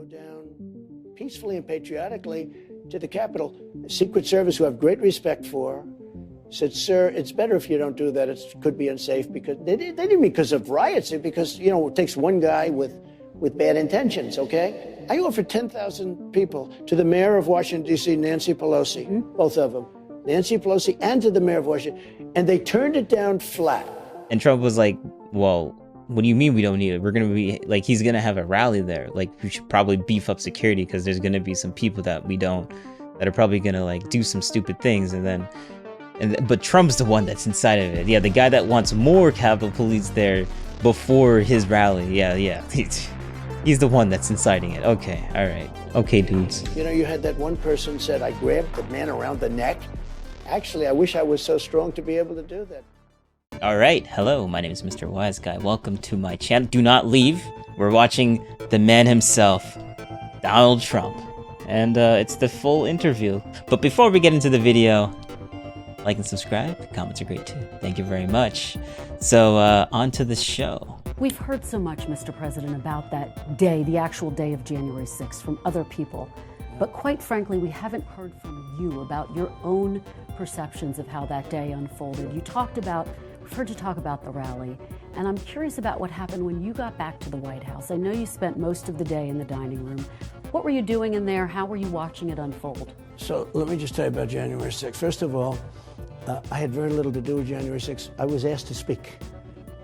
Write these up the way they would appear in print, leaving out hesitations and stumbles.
go down peacefully and patriotically to the Capitol. Secret Service, who I have great respect for, said, "Sir, it's better if you don't do that. It could be unsafe." Because they didn't mean because of riots, because, it takes one guy with bad intentions, okay? I offered 10,000 people to the mayor of Washington, D.C., Nancy Pelosi, both of them, Nancy Pelosi, and to the mayor of Washington, and they turned it down flat. And Trump was like, well, what do you mean we don't need it? We're going to be, like, he's going to have a rally there. Like, we should probably beef up security because there's going to be some people that that are probably going to, like, do some stupid things. But Trump's the one that's inside of it. Yeah, the guy that wants more Capitol Police there before his rally. Yeah. He's the one that's inciting it. Okay, all right. Okay, dudes. You had that one person said, "I grabbed the man around the neck." Actually, I wish I was so strong to be able to do that. All right, hello, my name is Mr. Wise Guy. Welcome to my channel. Do not leave. We're watching the man himself, Donald Trump. And it's the full interview. But before we get into the video, like and subscribe. Comments are great too. Thank you very much. So on to the show. We've heard so much, Mr. President, about that day, the actual day of January 6th, from other people. But quite frankly, we haven't heard from you about your own perceptions of how that day unfolded. We've heard you talk about the rally, and I'm curious about what happened when you got back to the White House. I know you spent most of the day in the dining room. What were you doing in there? How were you watching it unfold? So let me just tell you about January 6th. First of all, I had very little to do with January 6th. I was asked to speak.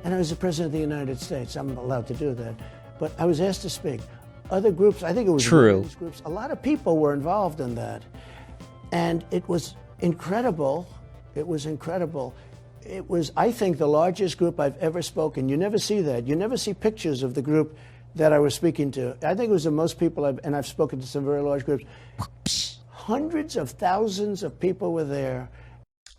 And I was the President of the United States. I'm allowed to do that. But I was asked to speak. Other groups, I think it was true. Groups, a lot of people were involved in that. And it was incredible. It was incredible. It was, I think, the largest group I've ever spoken. You never see that. You never see pictures of the group that I was speaking to. I think it was the most people and I've spoken to some very large groups. Hundreds of thousands of people were there.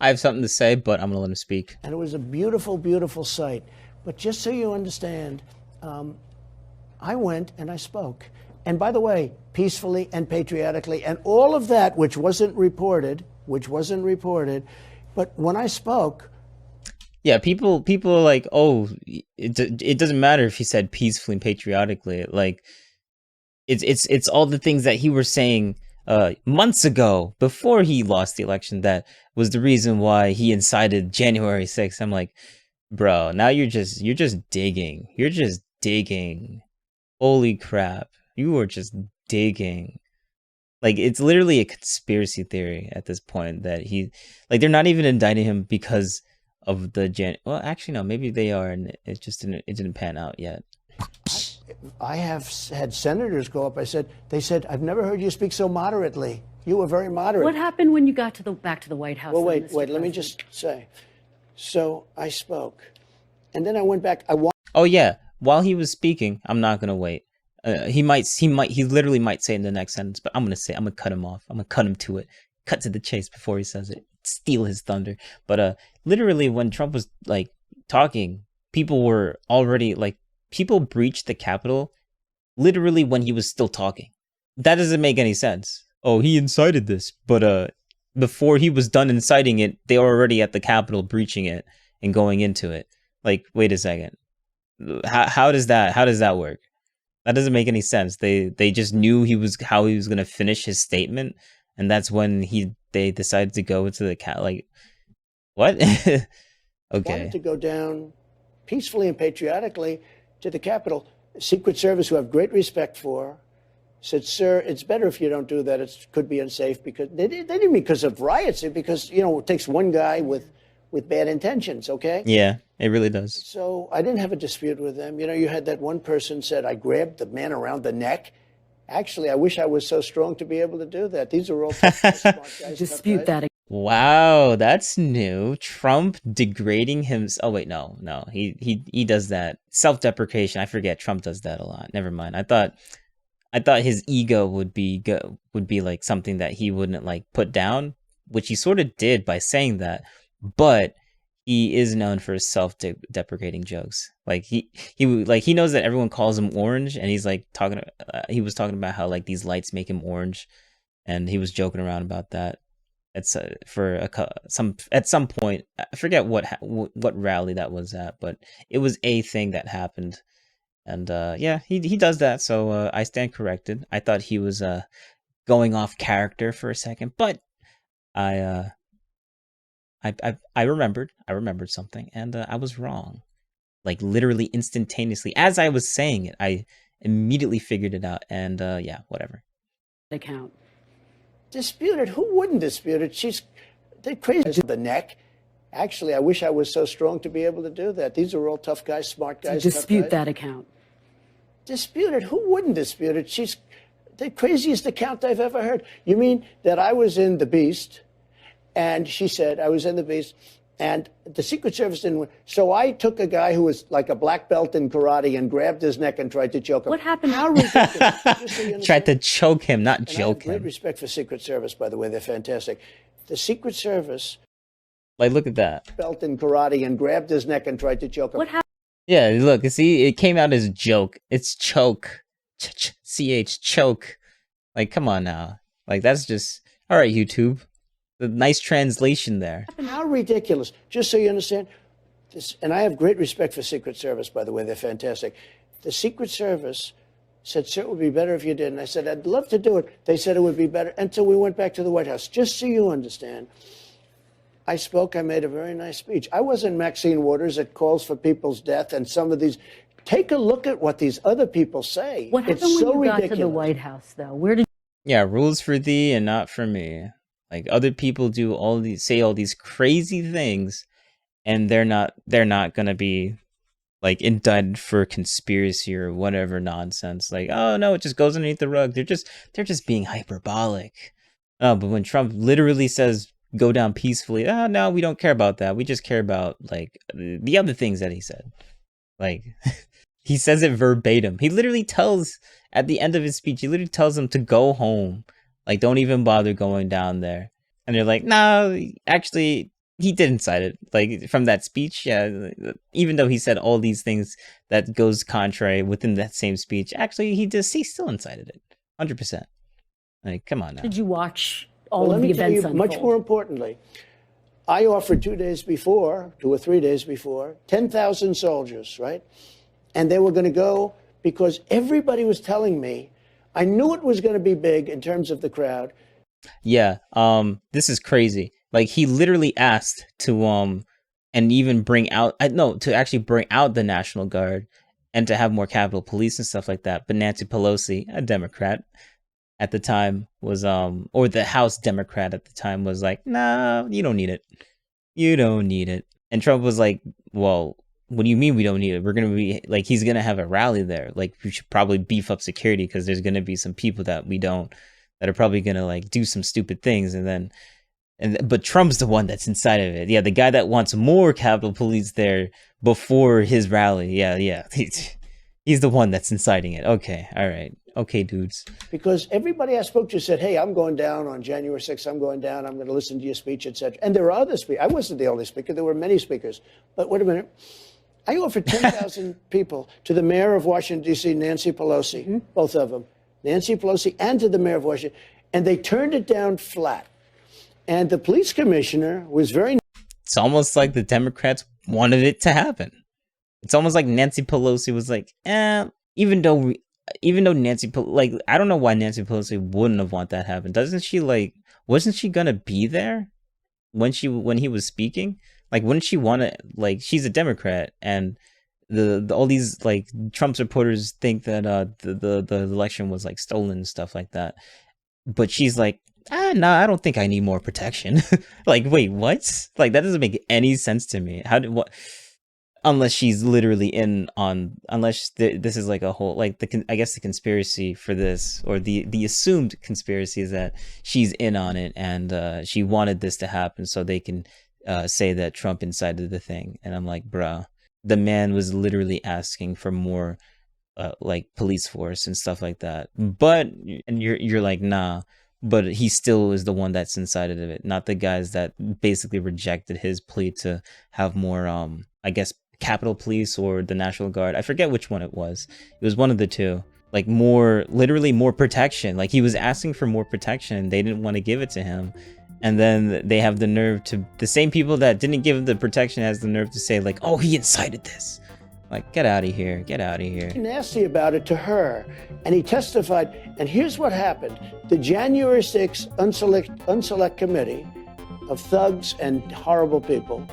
I have something to say, but I'm going to let him speak. And it was a beautiful, beautiful sight. But just so you understand, I went and I spoke. And by the way, peacefully and patriotically, and all of that, which wasn't reported, but when I spoke... Yeah, people are like, oh, it doesn't matter if he said peacefully and patriotically. Like, it's all the things that he was saying months ago, before he lost the election, that was the reason why he incited January 6th. I'm like, bro, now you're just digging. You're just digging. Holy crap. You are just digging. Like, it's literally a conspiracy theory at this point that they're not even indicting him because of the well, actually, no, maybe they are, and it didn't pan out yet. I have had senators go up. They said, "I've never heard you speak so moderately. You were very moderate." What happened when you got back to the White House? Well, wait, let me just say. So I spoke, and then I went back. Oh yeah, while he was speaking, I'm not gonna wait. He literally might say in the next sentence, but I'm gonna cut him off. I'm gonna cut him to it. Cut to the chase before he says it. Steal his thunder. But literally, when Trump was like talking, people were already like. People breached the Capitol literally when he was still talking. That doesn't make any sense. Oh, he incited this. But before he was done inciting it, they were already at the Capitol breaching it and going into it. Like, wait a second. How does that work? That doesn't make any sense. They just knew how he was going to finish his statement, and that's when they decided to go into the like, what? Okay. Wanted to go down peacefully and patriotically to the Capitol. Secret Service, who I have great respect for, said, "Sir, it's better if you don't do that. It could be unsafe." Because they didn't mean because of riots, because, it takes one guy with bad intentions, okay? Yeah, it really does. So I didn't have a dispute with them. You had that one person said, "I grabbed the man around the neck." Actually, I wish I was so strong to be able to do that. These are all tough guys, smart guys. Dispute that. Wow, that's new. Trump degrading himself. Oh wait, no, he does that. Self-deprecation. I forget. Trump does that a lot. Never mind. I thought his ego would be like something that he wouldn't like put down, which he sort of did by saying that. But he is known for his self-deprecating jokes. Like he knows that everyone calls him orange, and he's like he was talking about how like these lights make him orange, and he was joking around about that. It's at some point, I forget what rally that was at, but it was a thing that happened, And yeah, he does that, so I stand corrected. I thought he was going off character for a second, but I I remembered something, and I was wrong. Like literally instantaneously, as I was saying it, I immediately figured it out, and yeah, whatever. Account. Dispute it? Who wouldn't dispute it? They're crazy to the neck. Actually, I wish I was so strong to be able to do that. These are all tough guys, smart guys. Dispute tough guys. that account. Dispute it? Who wouldn't dispute it? She's the craziest account I've ever heard. You mean that I was in The Beast, and she said I was in The Beast, and the Secret Service didn't win. So I took a guy who was like a black belt in karate and grabbed his neck and tried to choke him. What happened? How ridiculous. Just so you Tried to understand. choke him, not And I have joke great him. respect for Secret Service, by the way. They're fantastic. The Secret Service Like, look at that. belt in karate and grabbed his neck and tried to choke him. What happened? Yeah, look, see, it came out as joke. It's choke. CH, choke. Like, come on now. Like, that's just... Alright, YouTube. The nice translation there. How ridiculous. Just so you understand, this, and I have great respect for Secret Service, by the way. They're fantastic. The Secret Service said, sir, it would be better if you did. And I said, I'd love to do it. They said it would be better until we went back to the White House. Just so you understand, I spoke, I made a very nice speech. I wasn't Maxine Waters that calls for people's death and some of these. Take a look at what these other people say. What happened It's so when you got ridiculous. to the White House, though? Where did Yeah, rules for thee and not for me. Like, other people do say all these crazy things, and they're not gonna be like indicted for conspiracy or whatever nonsense. Like, oh no, it just goes underneath the rug. They're just being hyperbolic. Oh, but when Trump literally says go down peacefully, oh no, we don't care about that. We just care about like the other things that he said. Like he says it verbatim. He literally tells at the end of his speech, he literally tells them to go home. Like, don't even bother going down there. And they're like, no, actually, he did incite it. Like, from that speech, yeah, even though he said all these things that goes contrary within that same speech, actually, he still incited it. 100%. Like, come on now. you watch all Well, of let the me tell events you, unfold? much more importantly, I offered 2 or 3 days before, 10,000 soldiers, right? And they were going to go because everybody was telling me, I knew it was going to be big in terms of the crowd. Yeah, this is crazy. Like, he literally asked to and even to actually bring out the National Guard and to have more Capitol Police and stuff like that. But Nancy Pelosi, a Democrat at the time, was or the House Democrat at the time, was like, nah, you don't need it. You don't need it. And Trump was like, well, what do you mean we don't need it? We're gonna be like, he's gonna have a rally there. Like, we should probably beef up security because there's gonna be some people that are probably gonna like do some stupid things, but Trump's the one that's inside of it. Yeah, the guy that wants more Capitol Police there before his rally. Yeah, he's the one that's inciting it. Okay, all right, okay, dudes. Because everybody I spoke to said, hey, I'm going down on January 6th. I'm going down. I'm going to listen to your speech, etc. And there are other speakers. I wasn't the only speaker. There were many speakers. But wait a minute. I offered 10,000 people to the mayor of Washington, D.C., Nancy Pelosi, both of them, Nancy Pelosi, and to the mayor of Washington. And they turned it down flat. And the police commissioner was very... It's almost like the Democrats wanted it to happen. It's almost like Nancy Pelosi was like, even though Nancy, like, I don't know why Nancy Pelosi wouldn't have want that happen. Doesn't she, like, wasn't she gonna be there when he was speaking? Like, wouldn't she want to, like, she's a Democrat, and the all these, like, Trump supporters think that the election was, like, stolen and stuff like that. But she's like, no, I don't think I need more protection. Like, wait, what? Like, that doesn't make any sense to me. Unless she's literally this is like a whole, like, I guess the conspiracy for this, or the assumed conspiracy, is that she's in on it, and she wanted this to happen so they can say that Trump incited the thing. And I'm like, bruh, the man was literally asking for more like police force and stuff like that. And you're like, nah, but he still is the one that's incited of it, not the guys that basically rejected his plea to have more I guess Capitol Police or the National Guard. I forget which one it was. It was one of the two. Like, literally more protection. Like, he was asking for more protection. They didn't want to give it to him. And then they have the nerve to, the same people that didn't give him the protection has the nerve to say, like, oh, he incited this. Like, get out of here. Get out of here. nasty about it to her. And he testified. And here's what happened. The January 6th unselect committee of thugs and horrible people,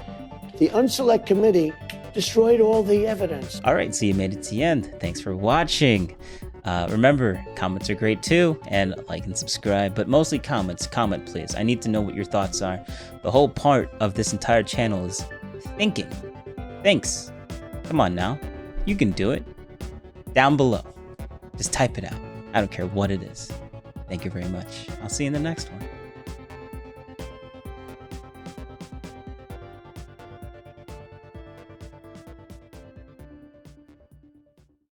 the unselect committee destroyed all the evidence. All right, so you made it to the end. Thanks for watching. Remember, comments are great too, and like and subscribe, but mostly comments. Comment, please. I need to know what your thoughts are. The whole part of this entire channel is thinking. Thanks. Come on now. You can do it. Down below. Just type it out. I don't care what it is. Thank you very much. I'll see you in the next one.